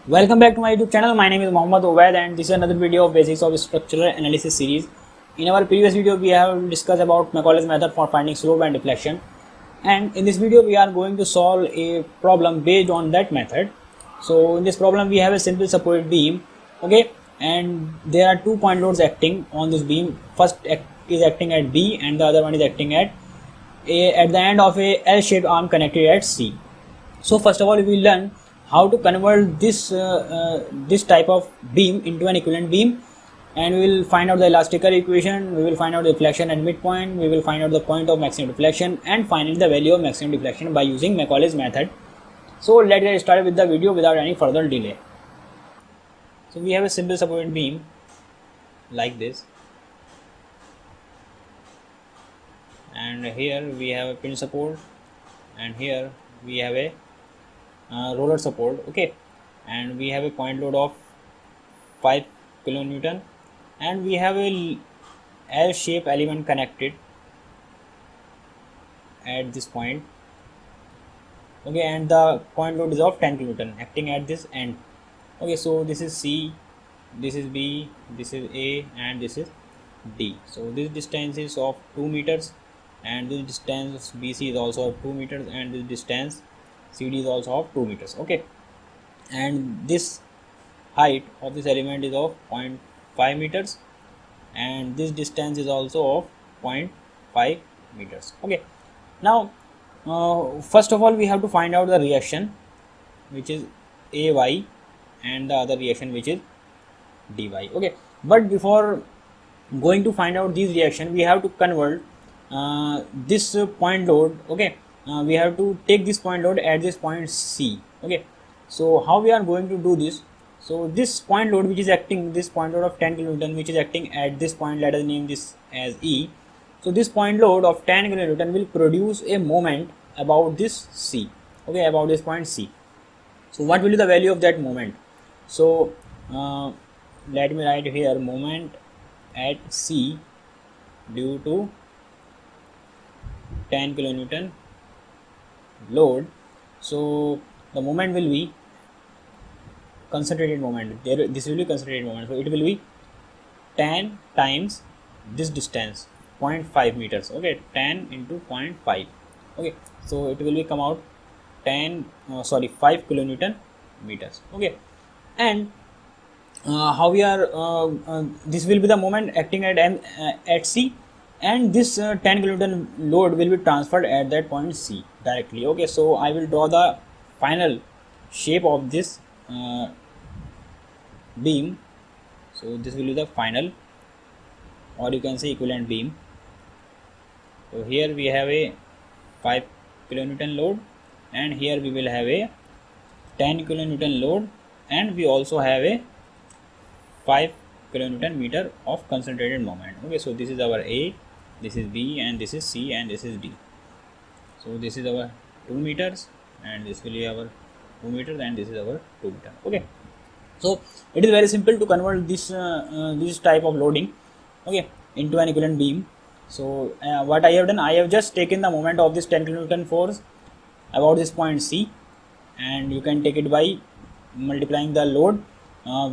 Welcome back to my YouTube channel. My name is Mohammad Obaid and this is another video of basics of structural analysis series. In our previous video, we have discussed about Macaulay's method for finding slope and deflection. And in this video, we are going to solve a problem based on that method. So in this problem, we have a simple supported beam, okay, and there are 2 point loads acting on this beam. First is acting at B and the other one is acting at A at the end of a L-shaped arm connected at C. So first of all, we will learn how to convert this type of beam into an equivalent beam, and we will find out the elastical equation, we will find out the deflection at midpoint, we will find out the point of maximum deflection, and finally the value of maximum deflection by using Macaulay's method. So let's get started with the video without any further delay. So we have a simple supported beam like this, and here we have a pin support, and here we have a roller support, okay, and we have a point load of 5 kilonewton, and we have a L-shaped element connected at this point, okay, and the point load is of 10 kilonewton acting at this end, okay. So this is C, this is B, this is A, and this is D. So this distance is of 2 meters, and this distance BC is also of 2 meters, and this distance CD is also of 2 meters, okay, and this height of this element is of 0.5 meters, and this distance is also of 0.5 meters, okay. Now first of all, we have to find out the reaction which is AY and the other reaction which is DY, okay. But before going to find out these reaction, we have to convert this point load, okay. We have to take this point load at this point C, okay. So how we are going to do this? So this point load which is acting, this point load of 10 kilonewton which is acting at this point, let us name this as E. So this point load of 10 kilonewton will produce a moment about this C, okay, about this point C. So what will be the value of that moment? So let me write here moment at C due to 10 kilonewton load. So the moment will be concentrated moment, this will be concentrated moment, so it will be 10 times this distance 0.5 meters, okay, 10 into 0.5, okay. So it will be come out 5 kilonewton meters, okay. And how we are this will be the moment acting at C, and this 10 kilonewton load will be transferred at that point C directly, okay. So I will draw the final shape of this beam. So this will be the final, or you can say equivalent beam. So here we have a 5 kilonewton load, and here we will have a 10 kilonewton load, and we also have a 5 kilonewton meter of concentrated moment, okay. So this is our A, this is B, and this is C, and this is D. So this is our 2 meters, and this will be our 2 meters, and this is our 2 meter, okay. So it is very simple to convert this type of loading, okay, into an equivalent beam. So what I have done, I have just taken the moment of this 10 kilonewton force about this point C, and you can take it by multiplying the load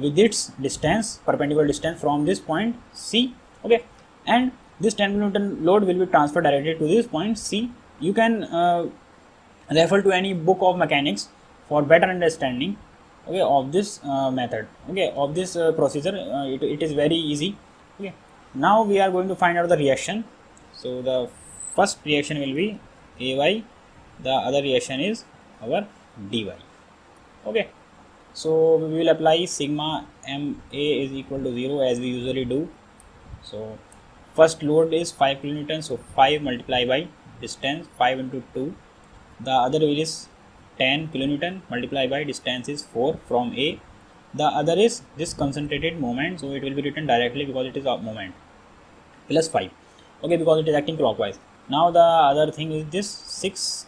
with its distance, perpendicular distance from this point C, okay, and this 10 kilonewton load will be transferred directly to this point C. You can refer to any book of mechanics for better understanding, okay, of this method, okay, of this procedure. It is very easy, okay. Now we are going to find out the reaction. So the first reaction will be AY, the other reaction is our DY, okay. So we will apply sigma MA is equal to 0 as we usually do. So first load is 5 kilonewton, so 5 multiplied by distance 5 into 2. The other is 10 kilonewton multiplied by distance is 4 from A. The other is this concentrated moment, so it will be written directly because it is a moment, plus 5, okay, because it is acting clockwise. Now the other thing is this 6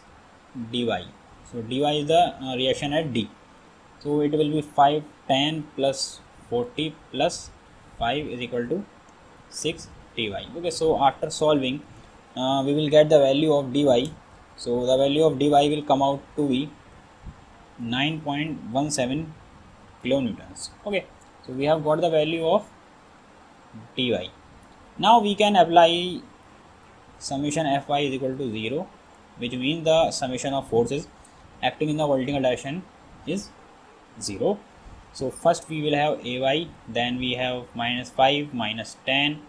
dy. So dy is the reaction at D. So it will be 5 10 plus 40 plus 5 is equal to 6 dy, okay. So after solving we will get the value of dy. So the value of dy will come out to be 9.17 kilonewtons. Okay, so we have got the value of dy. Now we can apply summation Fy is equal to 0, which means the summation of forces acting in the vertical direction is 0. So first we will have Ay, then we have minus 5 minus 10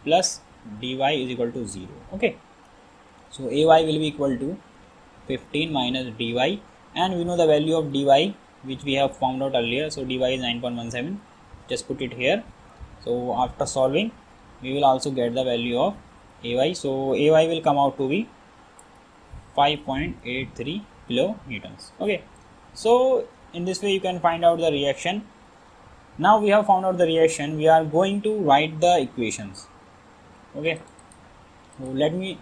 plus dy is equal to 0. Okay, so Ay will be equal to 15 minus dy, and we know the value of dy which we have found out earlier. So dy is 9.17. Just put it here. So after solving we will also get the value of Ay. So Ay will come out to be 5.83 kilonewtons. Okay, so in this way you can find out the reaction. Now we have found out the reaction, we are going to write the equations. Okay, so let me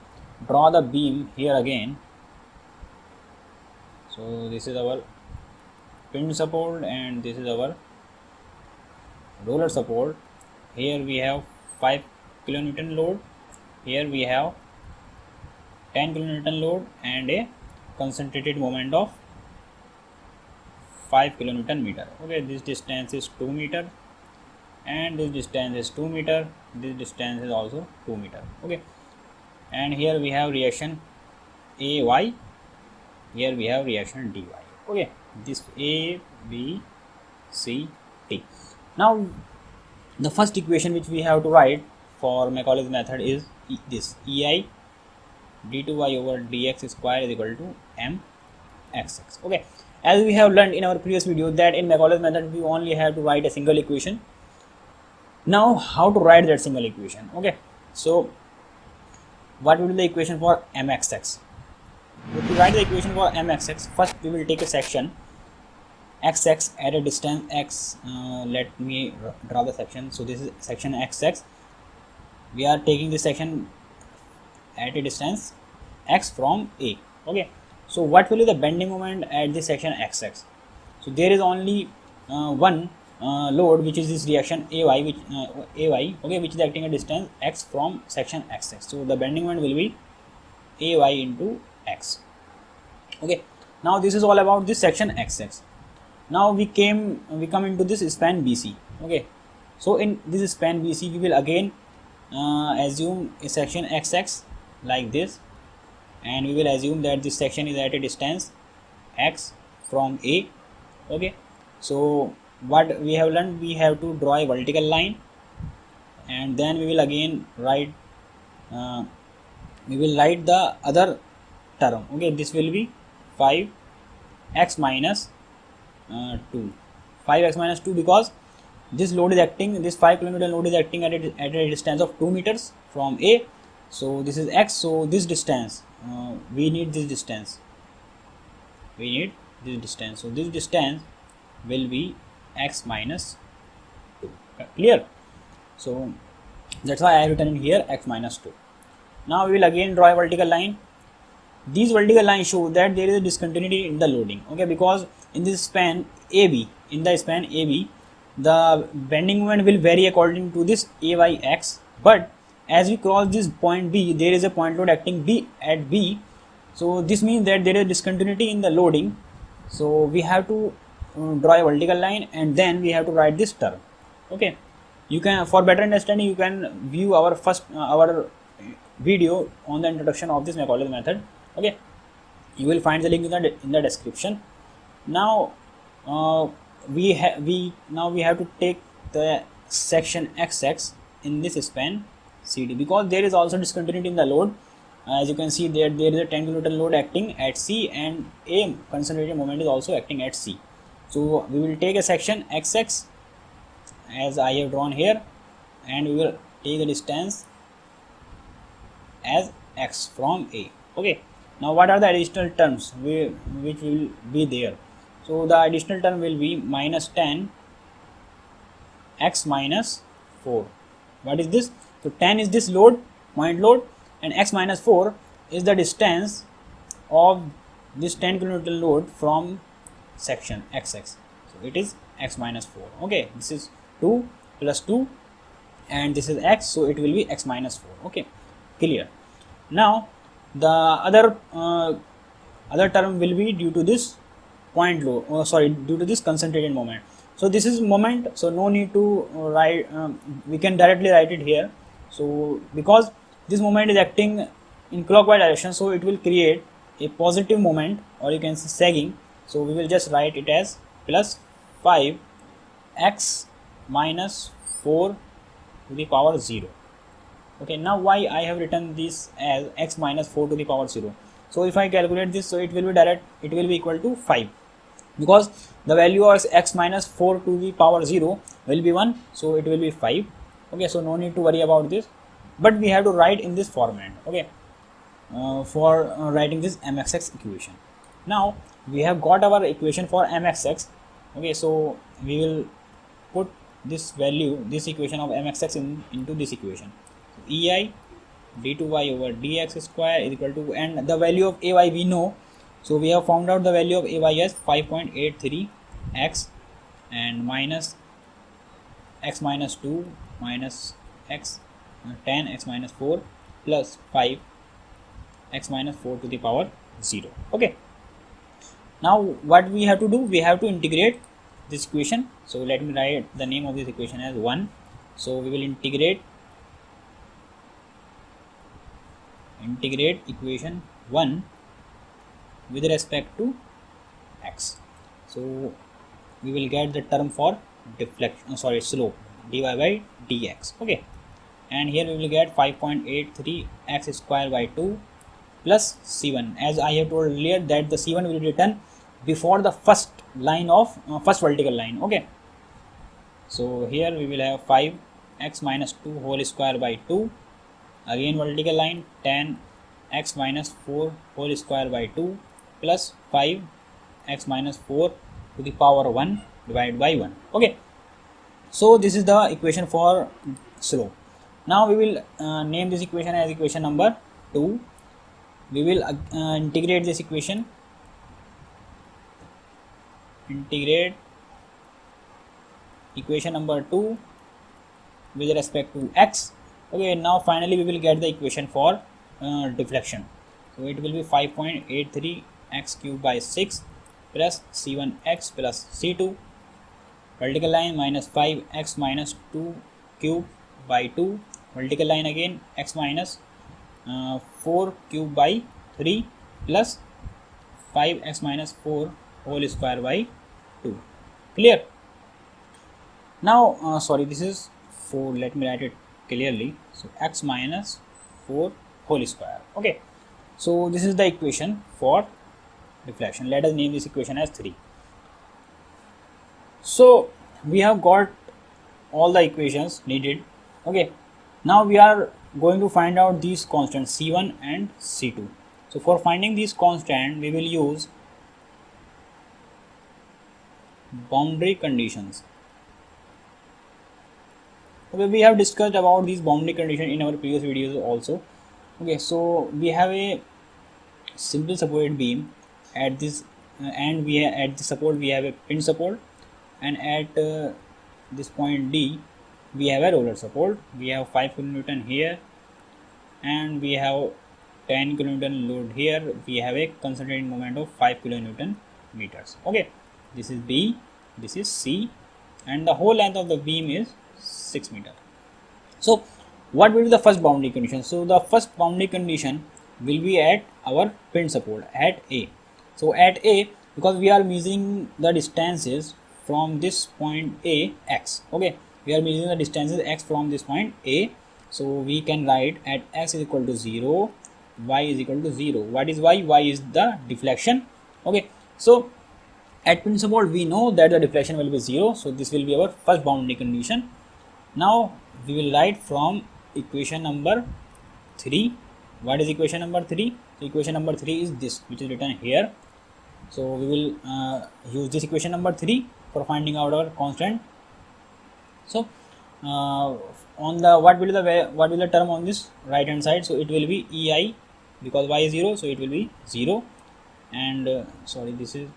draw the beam here again. So this is our pin support and this is our roller support. Here we have 5 kilonewton load, here we have 10 kilonewton load and a concentrated moment of 5 kilonewton meter. Okay, this distance is 2 meter and this distance is 2 meter, this distance is also 2 meter. Okay, and here we have reaction Ay, here we have reaction dy. Okay, this A, B, C, T. Now the first equation which we have to write for Macaulay's method is this Ei d2y over dx square is equal to mxx. Okay, as we have learned in our previous video that in Macaulay's method we only have to write a single equation. Now how to write that single equation? Okay, so what will be the equation for mxx? To write the equation for mxx, first we will take a section xx at a distance x. Let me draw the section. So this is section xx. We are taking this section at a distance x from A. Okay, so what will be the bending moment at this section xx? So there is only one load, which is this reaction Ay, which okay, which is acting at distance x from section xx. So the bending moment will be Ay into x. Okay, now this is all about this section xx. Now we come into this span BC. Okay, so in this span BC we will again assume a section xx like this, and we will assume that this section is at a distance x from A. Okay, so what we have learned, we have to draw a vertical line, and then we will again write the other term. Okay, this will be 5x minus 2, 5x minus 2, because this load is acting, this 5 kilonewton load is acting at a distance of 2 meters from A. So this is x, so this distance we need this distance, so this distance will be x minus 2. Clear? So that's why I have written in here x minus 2. Now we will again draw a vertical line. These vertical lines show that there is a discontinuity in the loading. Okay, because in this span AB, the bending moment will vary according to this Ayx, but as we cross this point B, there is a point load acting B at B. So this means that there is a discontinuity in the loading. So we have to draw a vertical line, and then we have to write this term. Okay, you can, for better understanding, you can view our our video on the introduction of this Macaulay's method. Okay, you will find the link in the description. Now we have to take the section xx in this span CD, because there is also discontinuity in the load. As you can see, there is a 10 kilonewton load acting at C, and a concentrated moment is also acting at C. So we will take a section xx as I have drawn here, and we will take the distance as x from A. Okay, now what are the additional terms which will be there? So the additional term will be minus 10 x minus 4. What is this? So 10 is this load, point load, and x minus 4 is the distance of this 10 kilonewton load from section xx. So it is x minus 4. Okay, this is 2 plus 2 and this is x, so it will be x minus 4. Okay, clear? Now the other term will be due to this point load, due to this concentrated moment. So this is moment, so no need to write, we can directly write it here. So because this moment is acting in clockwise direction, so it will create a positive moment, or you can say sagging. So we will just write it as plus 5 x minus 4 to the power 0. Okay, now why I have written this as x minus 4 to the power 0? So if I calculate this, so it will be direct, it will be equal to 5, because the value of x minus 4 to the power 0 will be 1, so it will be 5. Okay, so no need to worry about this, but we have to write in this format. Okay, for writing this mxx equation. Now we have got our equation for mxx. Okay, so we will put this value, this equation of mxx into this equation. So ei d2y over dx square is equal to, and the value of ay we know, so we have found out the value of ay as 5.83 x and minus x minus 2 minus x 10 x minus 4 plus 5 x minus 4 to the power 0. Okay, now what we have to do, we have to integrate this equation. So let me write the name of this equation as 1. So we will integrate equation 1 with respect to x. So we will get the term for deflection, slope, dy by dx. Okay, and here we will get 5.83 x square by 2 plus c1, as I have told earlier that the c1 will be written before the first line of first vertical line. Okay, so here we will have 5 x minus 2 whole square by 2, again vertical line 10 x minus 4 whole square by 2 plus 5 x minus 4 to the power 1 divided by 1. Okay, so this is the equation for slope. Now we will name this equation as equation number 2. We will integrate this equation, equation number 2 with respect to x. Okay, now finally we will get the equation for deflection. So it will be 5.83 x cube by 6 plus c1x plus c2, vertical line minus 5 x minus 2 cube by 2, vertical line again x minus 4 cube by 3 plus 5 x minus 4 whole square by 2. Clear? Now this is 4, let me write it clearly. So x minus 4 whole square. Okay, so this is the equation for deflection. Let us name this equation as 3. So we have got all the equations needed. Okay, now we are going to find out these constants c1 and c2. So for finding these constants, we will use boundary conditions. Okay, we have discussed about these boundary conditions in our previous videos also. Okay, so we have a simple supported beam at this and we have, at the support we have a pin support, and at this point D we have a roller support. We have 5 kN here and we have 10 kN load here. We have a concentrating moment of 5 kN meters. Okay, this is B, this is C, and the whole length of the beam is 6 meters. So what will be the first boundary condition? So the first boundary condition will be at our pin support at A. So at A, because we are measuring the distances from this point A, x. Okay, we are measuring the distances x from this point A. So we can write at x is equal to 0, y is equal to 0. What is y? Y is the deflection. Okay, so at pin support we know that the deflection will be 0. So this will be our first boundary condition. Now we will write from equation number 3. What is equation number 3? So equation number 3 is this, which is written here. So we will use this equation number 3 for finding out our constant. So on the what will the term on this right hand side? So it will be ei, because y is 0, so it will be 0, and this is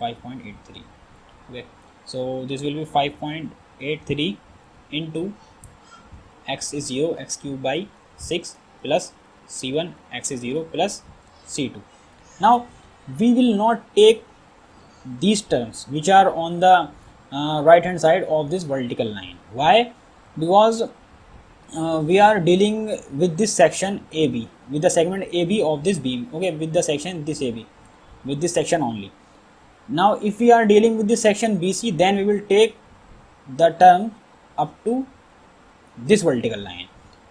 5.83. Okay, so this will be 5.83 into x is 0, x cube by 6 plus c1, x is 0 plus c2. Now we will not take these terms which are on the right hand side of this vertical line. Why? Because we are dealing with this section AB, with the segment AB of this beam, okay, with the section this AB, with this section only. Now if we are dealing with this section BC, then we will take the term up to this vertical line,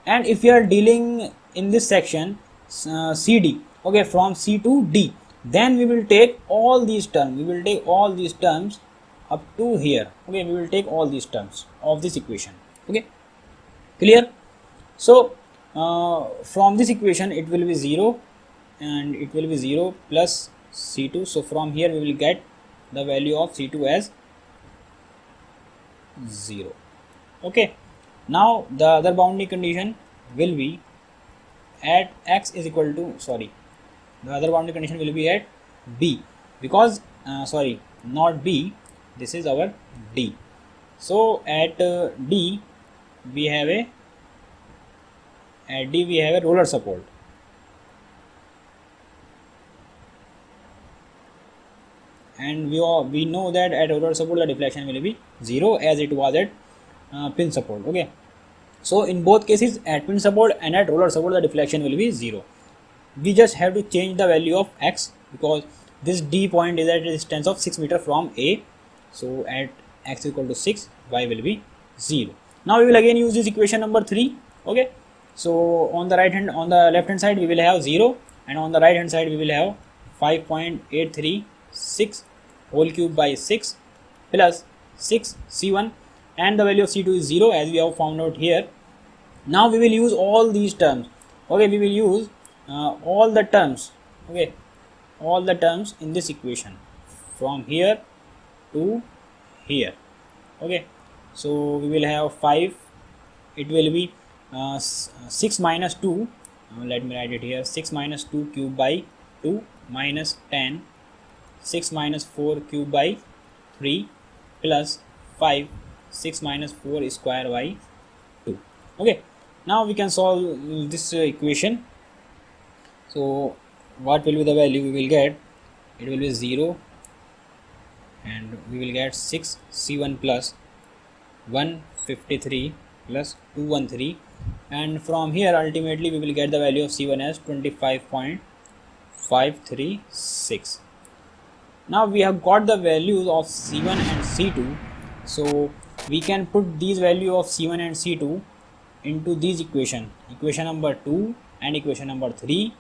and if we are dealing in this section CD, okay, from C to D, then we will take all these terms, up to here, okay, we will take all these terms of this equation, okay, clear? So from this equation it will be 0 and it will be 0 plus C2. So from here we will get the value of C2 as 0. Okay, now the other boundary condition will be at x is equal to, the other boundary condition will be at B, because not B, this is our D. So at D we have a roller support, and we know that at roller support the deflection will be 0 as it was at pin support, okay. So in both cases, at pin support and at roller support, the deflection will be 0. We just have to change the value of x, because this D point is at a distance of 6 meter from A. So at x equal to 6, y will be 0. Now we will again use this equation number 3, okay. So on the left hand side we will have 0, and on the right hand side we will have 5.836 whole cube by 6 plus 6 C1, and the value of C2 is 0 as we have found out here. Now we will use all these terms, okay, we will use all the terms, okay, all the terms in this equation from here to here, okay. So we will have 5, it will be 6 minus 2, let me write it here, 6 minus 2 cube by 2 minus 10, 6 minus 4 cube by 3 plus 5, 6 minus 4 square by 2, okay. Now we can solve this equation. So what will be the value we will get? It will be 0, and we will get 6 C1 plus 153 plus 213, and from here ultimately we will get the value of C1 as 25.536. Now we have got the values of C1 and C2, so we can put these value of C1 and C2 into these equation number 2 and equation number 3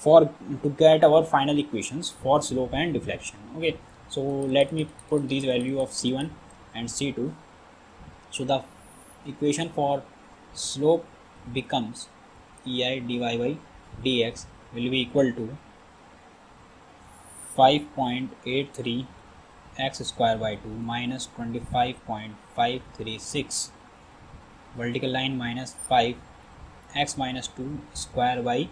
to get our final equations for slope and deflection, okay. So let me put these value of C1 and C2. So the equation for slope becomes EI dy by dx will be equal to 5.83 x square by 2 minus 25.536 vertical line minus 5 x minus 2 square by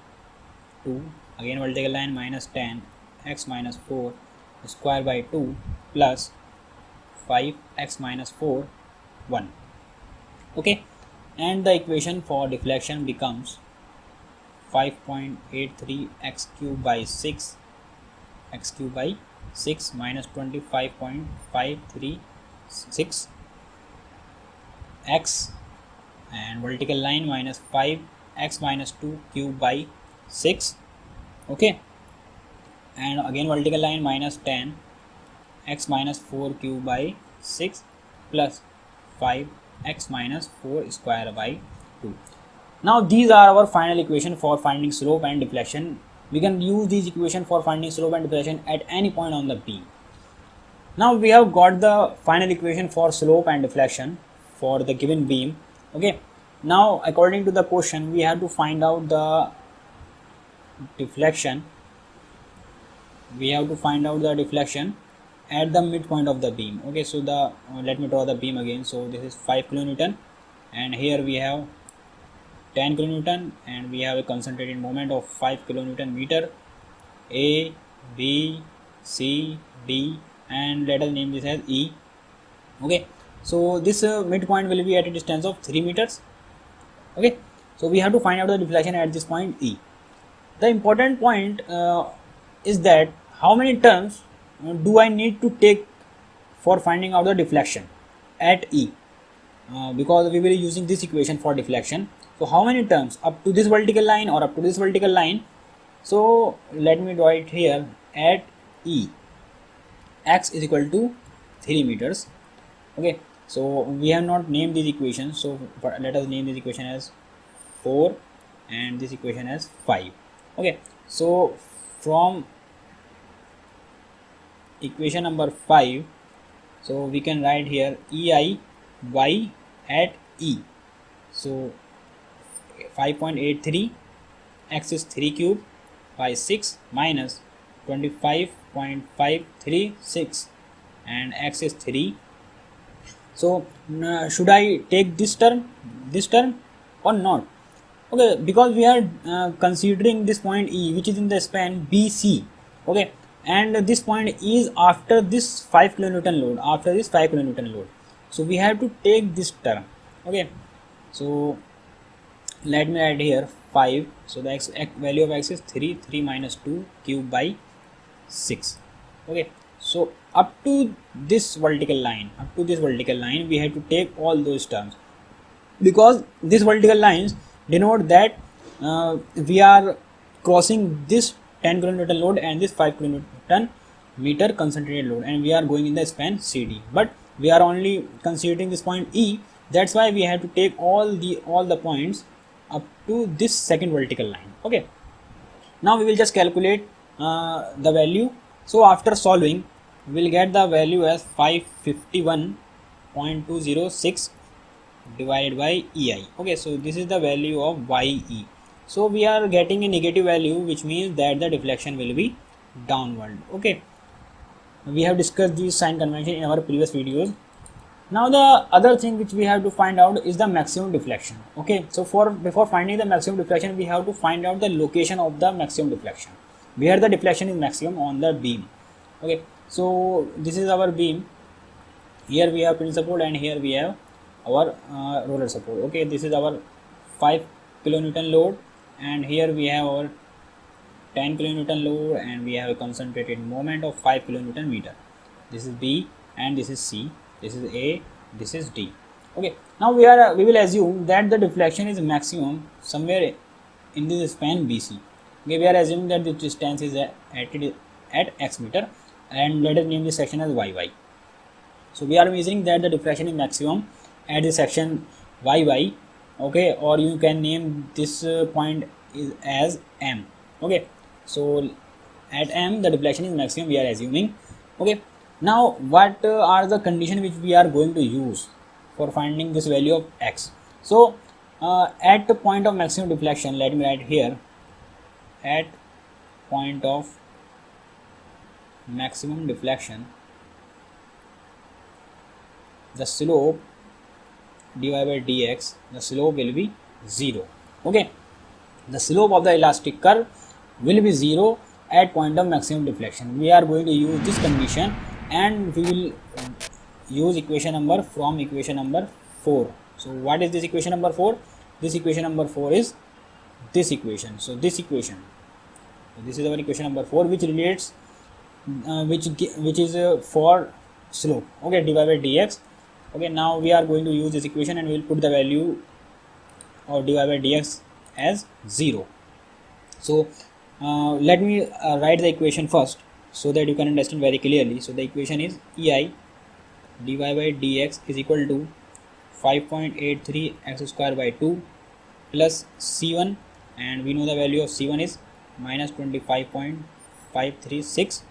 2, again vertical line minus 10 x minus 4 square by 2 plus 5 x minus 4 1, okay. And the equation for deflection becomes 5.83 x cube by 6 minus 25.536 x and vertical line minus 5 x minus 2 cube by 6, okay, and again vertical line minus 10 x minus 4 cube by 6 plus 5 x minus 4 square by 2. Now these are our final equation for finding slope and deflection. We can use these equation for finding slope and deflection at any point on the beam. Now we have got the final equation for slope and deflection for the given beam, okay. Now according to the question we have to find out the deflection, at the midpoint of the beam, okay. So the let me draw the beam again. So this is 5 kilonewton, and here we have 10 kilonewton, and we have a concentrated moment of 5 kilonewton meter. A, B, C, D, and let us name this as E, okay. So this midpoint will be at a distance of 3 meters, okay. So we have to find out the deflection at this point E. The important point is that how many terms do I need to take for finding out the deflection at E, because we will be using this equation for deflection. So how many terms up to this vertical line or up to this vertical line? So let me draw it here. At E, x is equal to 3 meters. Okay, so we have not named this equation, so let us name this equation as 4 and this equation as 5. Okay, so from equation number 5, so we can write here EI y at E. So 5.83, x is 3 cube by 6 minus 25.536 and x is 3. So should I take this term or not? Okay, because we are considering this point E, which is in the span BC. Okay, and this point is after this 5 kilonewton load, so we have to take this term. Okay, so let me write here 5. So the x value of x is 3 minus 2 cube by 6. Okay, so up to this vertical line, we have to take all those terms, because these vertical lines denote that we are crossing this 10 kilonewton load and this 5 kilonewton meter concentrated load, and we are going in the span CD, but we are only considering this point E. That's why we have to take all the points up to this second vertical line. Okay, now we will just calculate the value. So after solving, we will get the value as 551.206 divided by EI. Okay, so this is the value of YE. So we are getting a negative value, which means that the deflection will be downward. Okay, we have discussed this sign convention in our previous videos. Now the other thing which we have to find out is the maximum deflection. Okay, so before finding the maximum deflection, we have to find out the location of the maximum deflection, where the deflection is maximum on the beam. Okay, so this is our beam. Here we have principal and here we have our roller support. Okay, this is our 5 kilonewton load, and here we have our 10 kilonewton load, and we have a concentrated moment of 5 kilonewton meter. This is B and this is C. This is A, this is D. Okay, now we will assume that the deflection is maximum somewhere in this span BC. Okay, we are assuming that the distance is at x meter, and let us name this section as YY. So we are measuring that the deflection is maximum at the section YY. Okay, or you can name this point is as M. Okay, so at M the deflection is maximum, we are assuming. Okay, now what are the conditions which we are going to use for finding this value of x? So at the point of maximum deflection, let me write here, at point of maximum deflection, the slope dy by dx, the slope will be 0. Okay, the slope of the elastic curve will be 0 at point of maximum deflection. We are going to use this condition, and we will use equation number from equation number 4. So what is this equation number 4? This equation number 4 is this equation. So this equation, this is our equation number 4, which relates which is for slope. Okay, dy by dx. Okay, now we are going to use this equation, and we will put the value of dy by dx as 0. So let me write the equation first, so that you can understand very clearly. So the equation is EI dy by dx is equal to 5.83 x square by 2 plus C1, and we know the value of C1 is minus 25.536,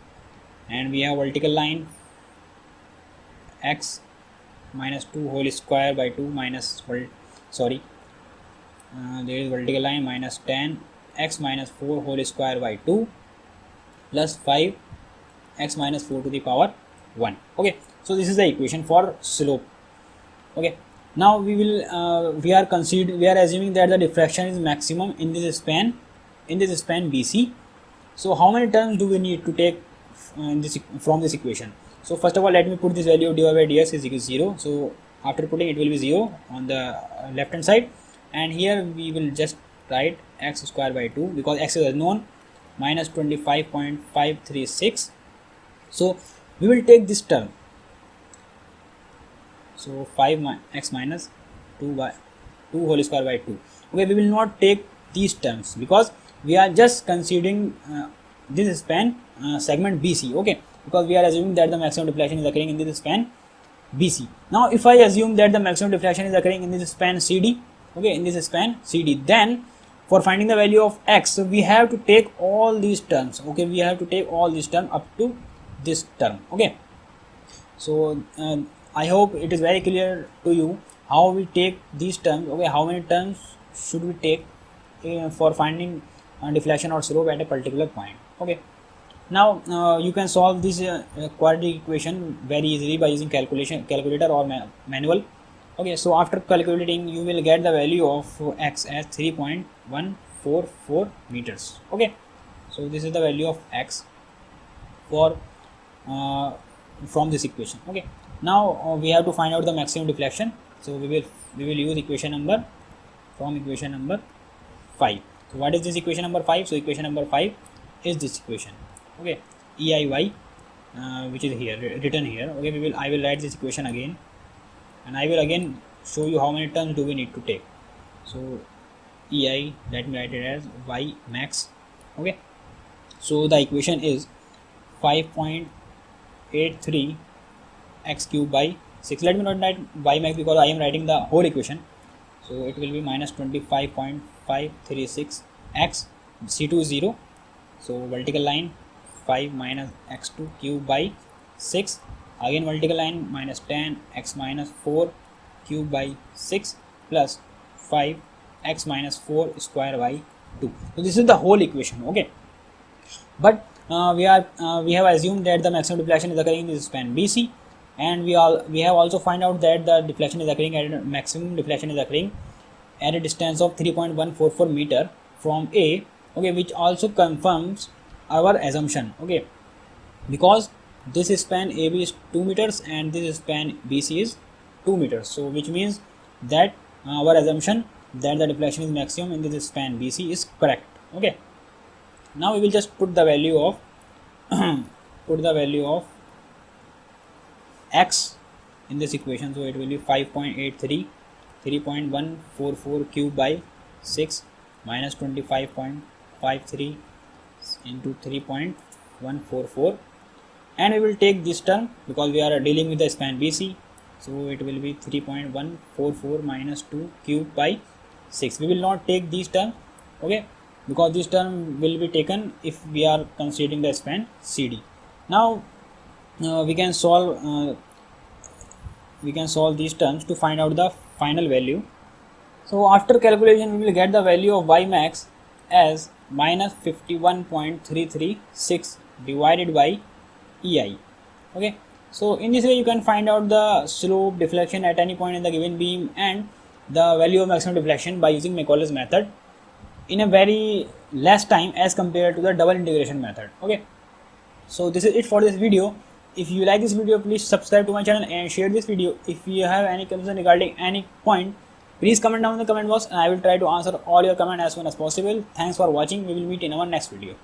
and we have vertical line x minus 2 whole square by 2 minus there is vertical line minus 10 x minus 4 whole square by 2 plus 5 x minus 4 to the power 1. Okay, so this is the equation for slope. Okay, now we are assuming that the diffraction is maximum in this span BC. So how many terms do we need to take from this equation? So first of all, let me put this value of dy by dx is equal to 0. So after putting, it will be 0 on the left hand side, and here we will just write x square by 2, because x is unknown, minus 25.536. So we will take this term. So 5x minus 2 by 2 whole square by 2. Okay, we will not take these terms because we are just considering this span segment BC. Okay, because we are assuming that the maximum deflection is occurring in this span BC. Now if I assume that the maximum deflection is occurring in this span CD, okay, in this span CD, then for finding the value of x, we have to take all these terms. Okay, we have to take all these terms up to this term. Okay, so I hope it is very clear to you how we take these terms. Okay, how many terms should we take for finding deflection or slope at a particular point. Okay, now you can solve this quadratic equation very easily by using calculator or manual. Okay, so after calculating, you will get the value of x as 3.144 meters. Okay, so this is the value of x for from this equation. Okay, now we have to find out the maximum deflection. So we will use equation number 5. So what is this equation number 5? So equation number 5 is this equation. Okay, EIY, which is here written here. Okay, I will write this equation again, and I will again show you how many terms do we need to take. So EI, let me write it as y max. Okay, so the equation is 5.83 x cube by 6. Let me not write y max because I am writing the whole equation. So it will be minus 25.536 x, C2 is 0. So vertical line 5 minus x2 cube by 6, again vertical line minus 10 x minus 4 cube by 6 plus 5 x minus 4 square by 2. So this is the whole equation. Okay, but we have assumed that the maximum deflection is occurring in this span BC, and we have also find out that the deflection is occurring at maximum deflection is occurring at a distance of 3.144 meter from A. Okay, which also confirms our assumption. Okay, because this span AB is 2 meters and this span BC is 2 meters. So which means that our assumption that the deflection is maximum in this span BC is correct. Okay, now we will just put the value of x in this equation. So it will be 5.83 3.144 cube by 6 minus 25.53 into 3.144, and we will take this term because we are dealing with the span BC. So it will be 3.144 minus 2 cube by 6. We will not take these terms, okay, because this term will be taken if we are considering the span CD. Now we can solve these terms to find out the final value. So after calculation, we will get the value of y max as minus 51.336 divided by EI. Okay, so in this way you can find out the slope, deflection at any point in the given beam and the value of maximum deflection by using Macaulay's method in a very less time as compared to the double integration method. Okay, so this is it for this video. If you like this video, please subscribe to my channel and share this video. If you have any concern regarding any point, please comment down in the comment box and I will try to answer all your comments as soon as possible. Thanks for watching. We will meet in our next video.